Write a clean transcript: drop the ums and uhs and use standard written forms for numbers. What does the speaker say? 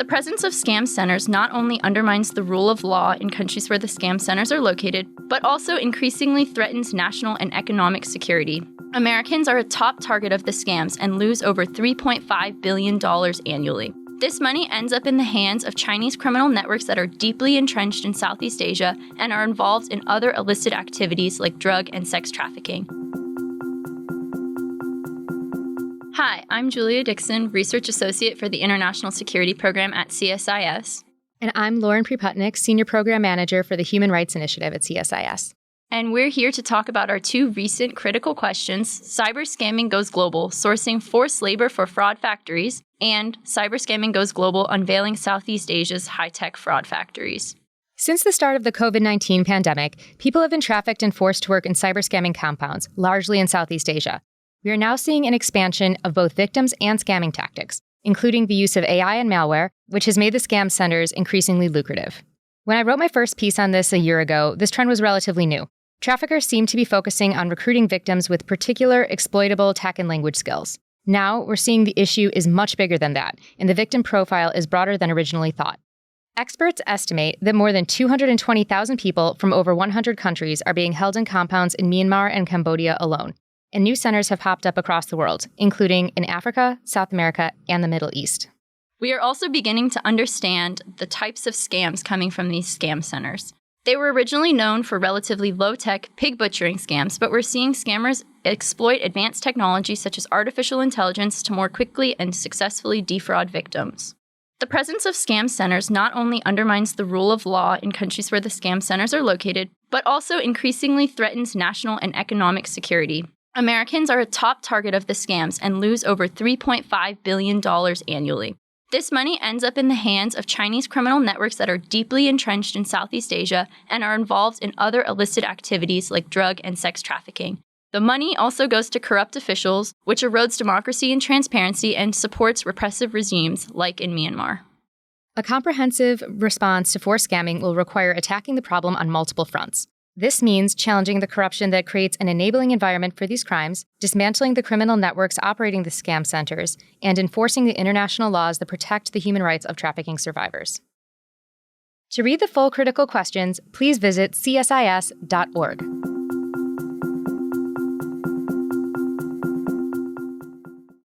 presence of scam centers not only undermines the rule of law in countries where the scam centers are located, but also increasingly threatens national and economic security. Americans are a top target of the scams and lose over $3.5 billion annually. This money ends up in the hands of Chinese criminal networks that are deeply entrenched in Southeast Asia and are involved in other illicit activities like drug and sex trafficking. Hi, I'm Julia Dickson, Research Associate for the International Security Program at CSIS. And I'm Lauren Preputnik, Senior Program Manager for the Human Rights Initiative at CSIS. And we're here to talk about our two recent critical questions: cyber scamming goes global, sourcing forced labor for fraud factories, and cyber scamming goes global, unveiling Southeast Asia's high-tech fraud factories. Since the start of the COVID-19 pandemic, people have been trafficked and forced to work in cyber scamming compounds, largely in Southeast Asia. We are now seeing an expansion of both victims and scamming tactics, including the use of AI and malware, which has made the scam centers increasingly lucrative. When I wrote my first piece on this a year ago, this trend was relatively new. Traffickers seem to be focusing on recruiting victims with particular exploitable tech and language skills. Now, we're seeing the issue is much bigger than that, and the victim profile is broader than originally thought. Experts estimate that more than 220,000 people from over 100 countries are being held in compounds in Myanmar and Cambodia alone, and new centers have popped up across the world, including in Africa, South America, and the Middle East. We are also beginning to understand the types of scams coming from these scam centers. They were originally known for relatively low-tech pig butchering scams, but we're seeing scammers exploit advanced technology such as artificial intelligence to more quickly and successfully defraud victims. The presence of scam centers not only undermines the rule of law in countries where the scam centers are located, but also increasingly threatens national and economic security. Americans are a top target of the scams and lose over $3.5 billion annually. This money ends up in the hands of Chinese criminal networks that are deeply entrenched in Southeast Asia and are involved in other illicit activities like drug and sex trafficking. The money also goes to corrupt officials, which erodes democracy and transparency and supports repressive regimes like in Myanmar. A comprehensive response to forced scamming will require attacking the problem on multiple fronts. This means challenging the corruption that creates an enabling environment for these crimes, dismantling the criminal networks operating the scam centers, and enforcing the international laws that protect the human rights of trafficking survivors. To read the full critical questions, please visit csis.org.